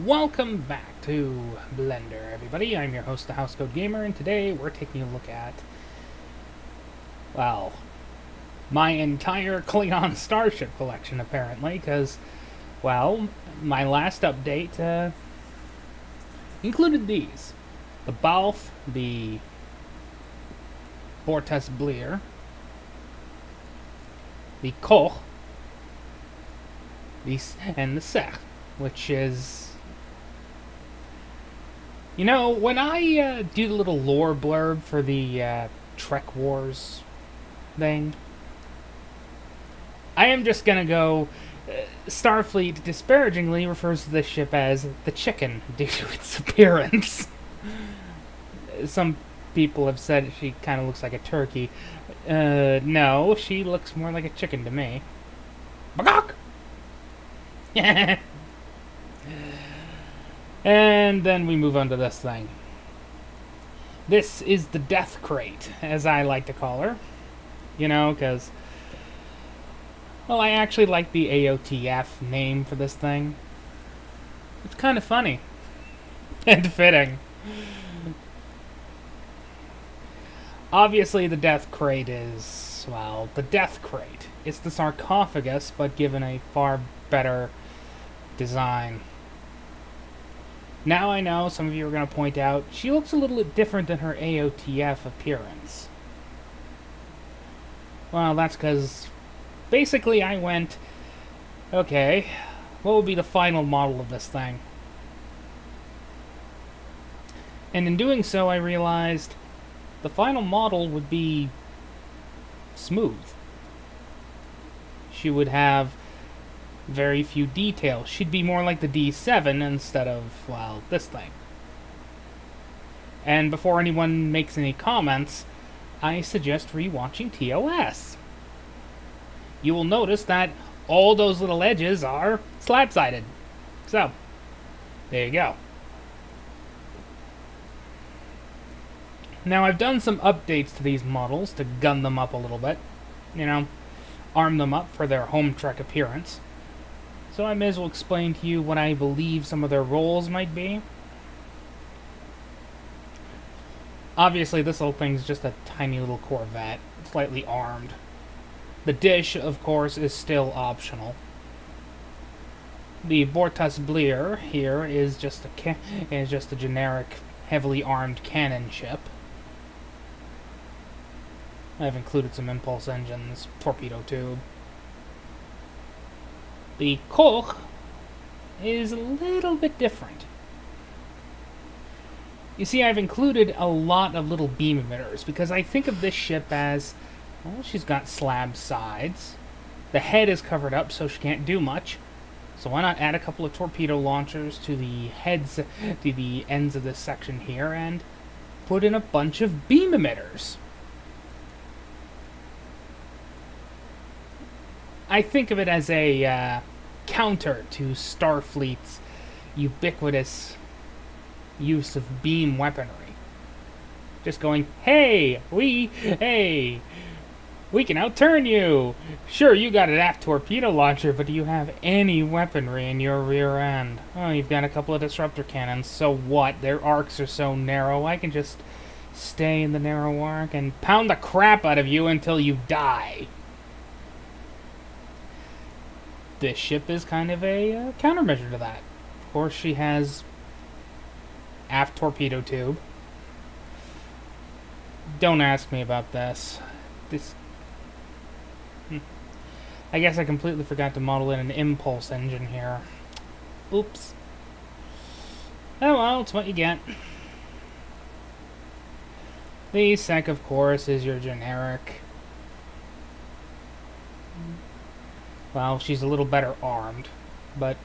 Welcome back to Blender, everybody. I'm your host, the Housecode Gamer, and today we're taking a look at, well, my entire Klingon Starship collection, apparently, because, well, my last update included these. The Balth, the Bortes Bleer, the Koch, and the Sech, which is... You know, when I do the little lore blurb for the Trek Wars thing, I am just gonna go. Starfleet disparagingly refers to this ship as the chicken due to its appearance. Some people have said she kind of looks like a turkey. No, she looks more like a chicken to me. Bagok! And then we move on to this thing. This is the Death Crate, as I like to call her. You know, because... Well, I actually like the AOTF name for this thing. It's kind of funny. And fitting. Obviously, the Death Crate is, well, the Death Crate. It's the sarcophagus, but given a far better design. Now I know some of you are going to point out, she looks a little bit different than her AOTF appearance. Well, that's because basically I went, okay, what would be the final model of this thing? And in doing so, I realized the final model would be smooth. She would have very few details. She'd be more like the D7 instead of, well, this thing. And before anyone makes any comments, I suggest rewatching TOS. You will notice that all those little edges are slab-sided. So, there you go. Now, I've done some updates to these models to gun them up a little bit. You know, arm them up for their home Trek appearance. So I may as well explain to you what I believe some of their roles might be. Obviously, this little thing's just a tiny little Corvette, slightly armed. The dish, of course, is still optional. The Bortes Bleer here is just a generic, heavily armed cannon ship. I've included some impulse engines, torpedo tube. The Koch is a little bit different. You see, I've included a lot of little beam emitters because I think of this ship as, well, she's got slab sides. The head is covered up, so she can't do much. So why not add a couple of torpedo launchers to the ends of this section here and put in a bunch of beam emitters? I think of it as a counter to Starfleet's ubiquitous use of beam weaponry. Just going, hey, we can outturn you! Sure, you got an aft torpedo launcher, but do you have any weaponry in your rear end? Oh, you've got a couple of disruptor cannons, so what? Their arcs are so narrow, I can just stay in the narrow arc and pound the crap out of you until you die. This ship is kind of a countermeasure to that. Of course, she has aft torpedo tube. Don't ask me about this. I guess I completely forgot to model in an impulse engine here. Oops. Oh well, it's what you get. The Sech, of course, is your generic... Well, she's a little better armed, but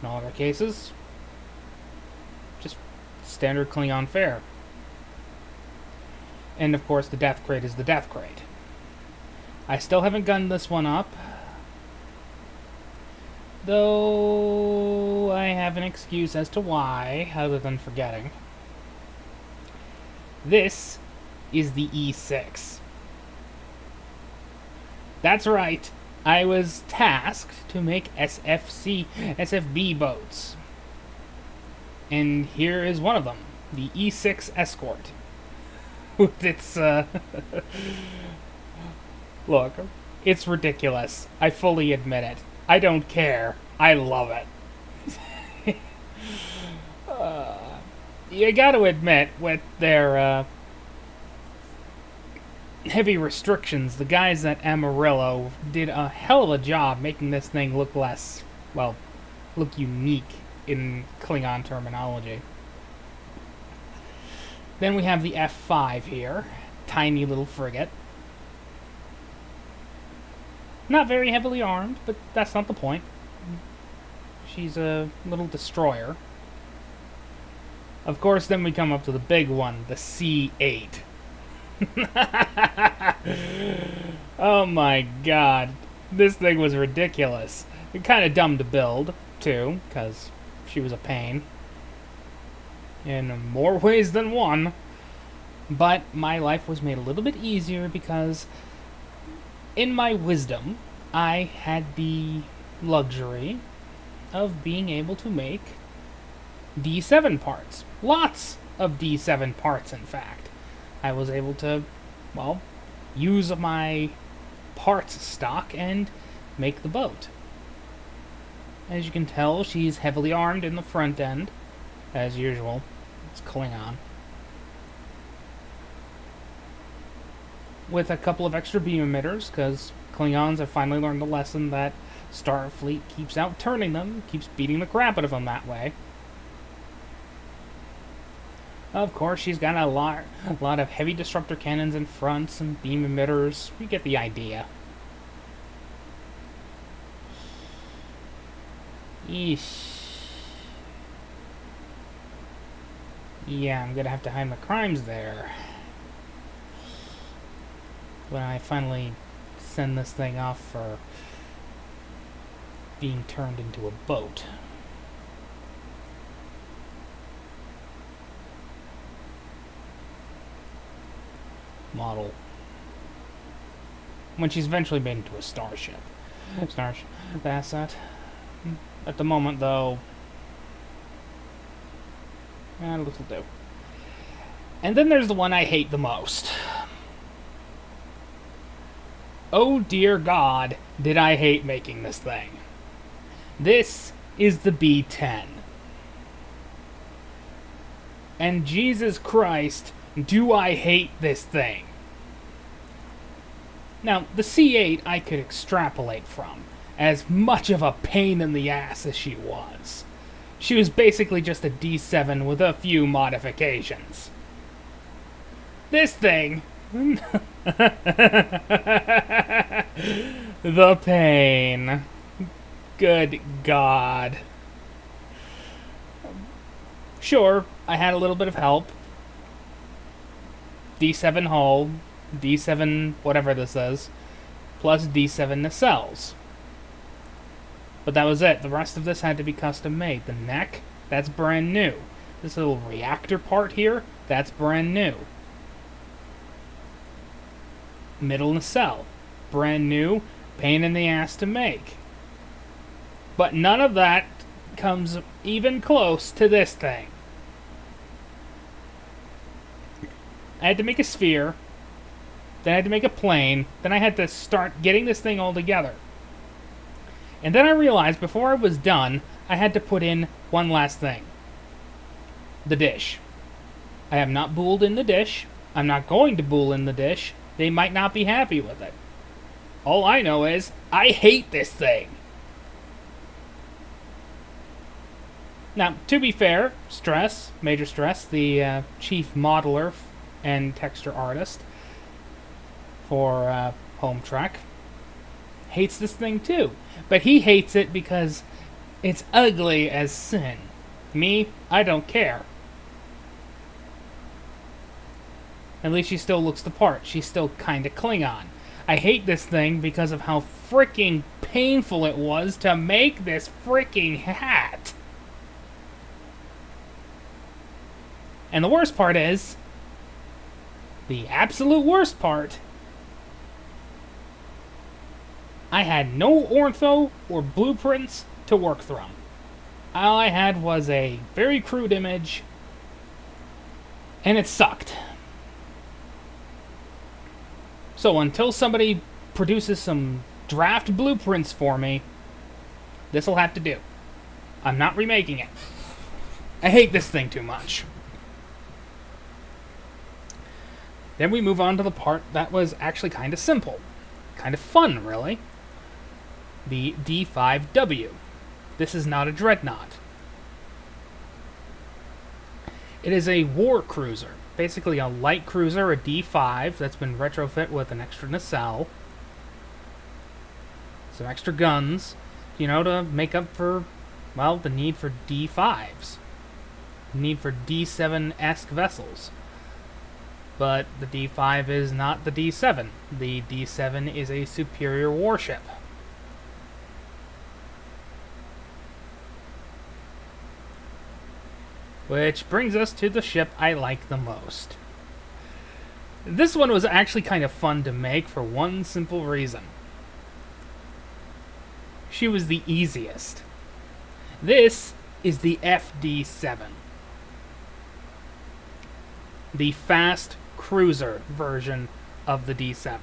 in all other cases, just standard Klingon fare. And of course, the Death Crate is the Death Crate. I still haven't gunned this one up, though I have an excuse as to why, other than forgetting. This is the E6. That's right. I was tasked to make SFB boats. And here is one of them, the E6 Escort. With its, look, it's ridiculous. I fully admit it. I don't care. I love it. You gotta admit, with their, heavy restrictions, the guys at Amarillo did a hell of a job making this thing look less, well, look unique in Klingon terminology. Then we have the F5 here, tiny little frigate. Not very heavily armed, but that's not the point. She's a little destroyer. Of course, then we come up to the big one, the C8. Oh my god. This thing was ridiculous. Kind of dumb to build, too, because she was a pain. In more ways than one. But my life was made a little bit easier because, in my wisdom, I had the luxury of being able to make D7 parts. Lots of D7 parts, in fact. I was able to, well, use my parts stock and make the boat. As you can tell, she's heavily armed in the front end, as usual. It's Klingon. With a couple of extra beam emitters, because Klingons have finally learned the lesson that Starfleet keeps out-turning them, keeps beating the crap out of them that way. Of course, she's got a lot of heavy disruptor cannons in front and beam emitters. You get the idea. Eesh. Yeah, I'm gonna have to hide my crimes there. When I finally send this thing off for being turned into a boat. Model. When she's eventually made into a starship. Starship. That's that. At the moment, though, this'll do. And then there's the one I hate the most. Oh dear God, did I hate making this thing. This is the B-10. And Jesus Christ, do I hate this thing. Now, the C8 I could extrapolate from, as much of a pain in the ass as she was. She was basically just a D7 with a few modifications. This thing... the pain. Good God. Sure, I had a little bit of help. D7 hull, D7 whatever this is, plus D7 nacelles. But that was it. The rest of this had to be custom made. The neck, that's brand new. This little reactor part here, that's brand new. Middle nacelle, brand new, pain in the ass to make. But none of that comes even close to this thing. I had to make a sphere, then I had to make a plane, then I had to start getting this thing all together. And then I realized before I was done, I had to put in one last thing. The dish. I have not booled in the dish. I'm not going to bool in the dish. They might not be happy with it. All I know is, I hate this thing. Now, to be fair, Major Stress, the chief modeler and texture artist for Home Trek, hates this thing too. But he hates it because it's ugly as sin. Me, I don't care. At least she still looks the part. She's still kinda Klingon. I hate this thing because of how freaking painful it was to make this freaking hat. And the worst part is, the absolute worst part, I had no ortho or blueprints to work from. All I had was a very crude image, and it sucked. So until somebody produces some draft blueprints for me, this'll have to do. I'm not remaking it. I hate this thing too much. Then we move on to the part that was actually kind of simple. Kind of fun, really. The D5W. This is not a dreadnought. It is a war cruiser. Basically a light cruiser, a D5, that's been retrofit with an extra nacelle. Some extra guns, you know, to make up for, well, the need for D5s. The need for D7-esque vessels. But the D5 is not the D7. The D7 is a superior warship. Which brings us to the ship I like the most. This one was actually kind of fun to make for one simple reason. She was the easiest. This is the FD7. The fast cruiser version of the D7.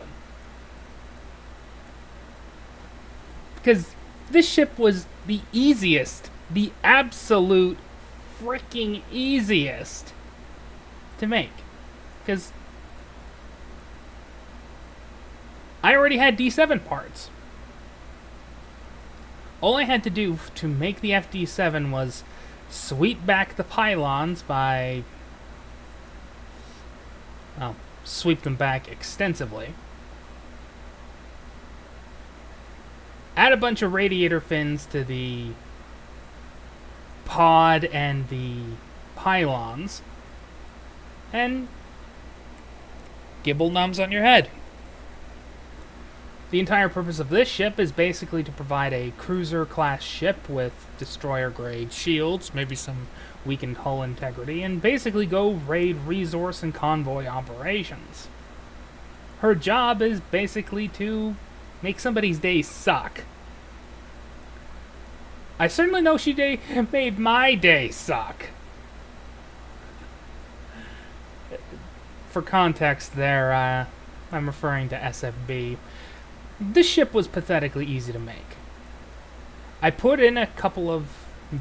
Because this ship was the easiest, the absolute freaking easiest to make. Because I already had D7 parts. All I had to do to make the FD7 was sweep back the pylons by, well, sweep them back extensively. Add a bunch of radiator fins to the pod and the pylons, and gibble nums on your head. The entire purpose of this ship is basically to provide a cruiser-class ship with destroyer-grade shields, maybe some weakened hull integrity, and basically go raid resource and convoy operations. Her job is basically to make somebody's day suck. I certainly know she made my day suck. For context there, I'm referring to SFB. This ship was pathetically easy to make. I put in a couple of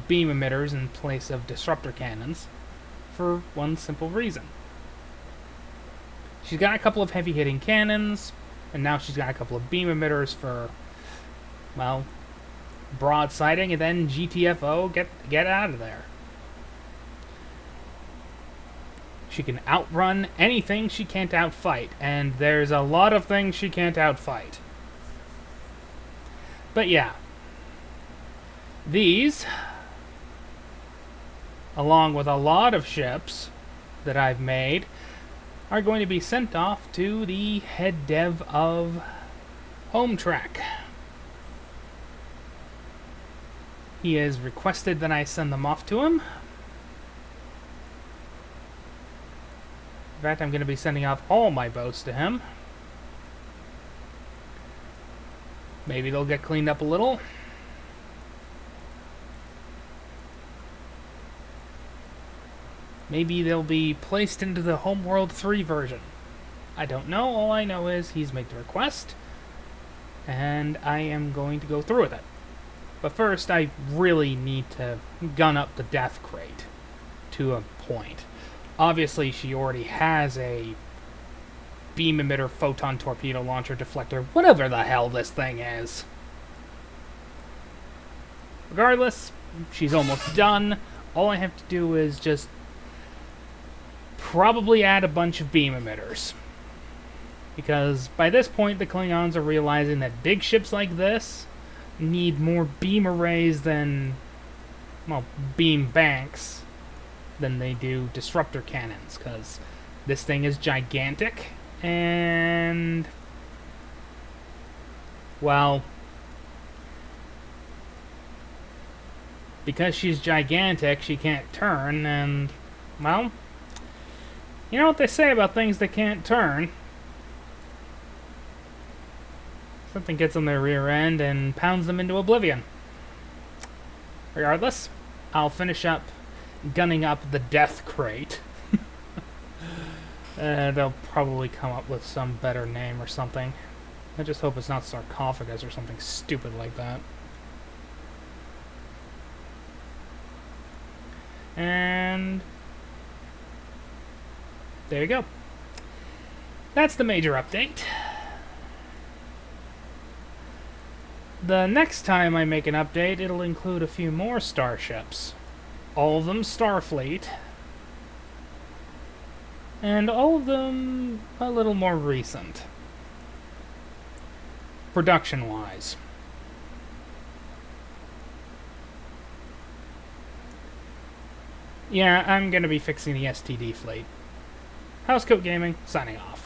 beam emitters in place of disruptor cannons for one simple reason. She's got a couple of heavy-hitting cannons, and now she's got a couple of beam emitters for, well, broadsiding, and then GTFO, get out of there. She can outrun anything she can't outfight, and there's a lot of things she can't outfight. But yeah, these, along with a lot of ships that I've made, are going to be sent off to the head dev of Hometrack. He has requested that I send them off to him. In fact, I'm going to be sending off all my boats to him. Maybe they'll get cleaned up a little. Maybe they'll be placed into the Homeworld 3 version. I don't know. All I know is he's made the request, and I am going to go through with it. But first, I really need to gun up the Death Crate to a point. Obviously, she already has a beam emitter, photon torpedo launcher, deflector, whatever the hell this thing is. Regardless, she's almost done. All I have to do is just probably add a bunch of beam emitters. Because by this point, the Klingons are realizing that big ships like this need more beam arrays than, well, beam banks than they do disruptor cannons, because this thing is gigantic, and, well, because she's gigantic, she can't turn, and, well, you know what they say about things that can't turn. Something gets on their rear end and pounds them into oblivion. Regardless, I'll finish up gunning up the death crate. They'll probably come up with some better name or something. I just hope it's not sarcophagus or something stupid like that. And there you go. That's the major update. The next time I make an update, it'll include a few more starships. All of them Starfleet. And all of them a little more recent. Production-wise. Yeah, I'm gonna be fixing the STD fleet. Housecoat Gaming, signing off.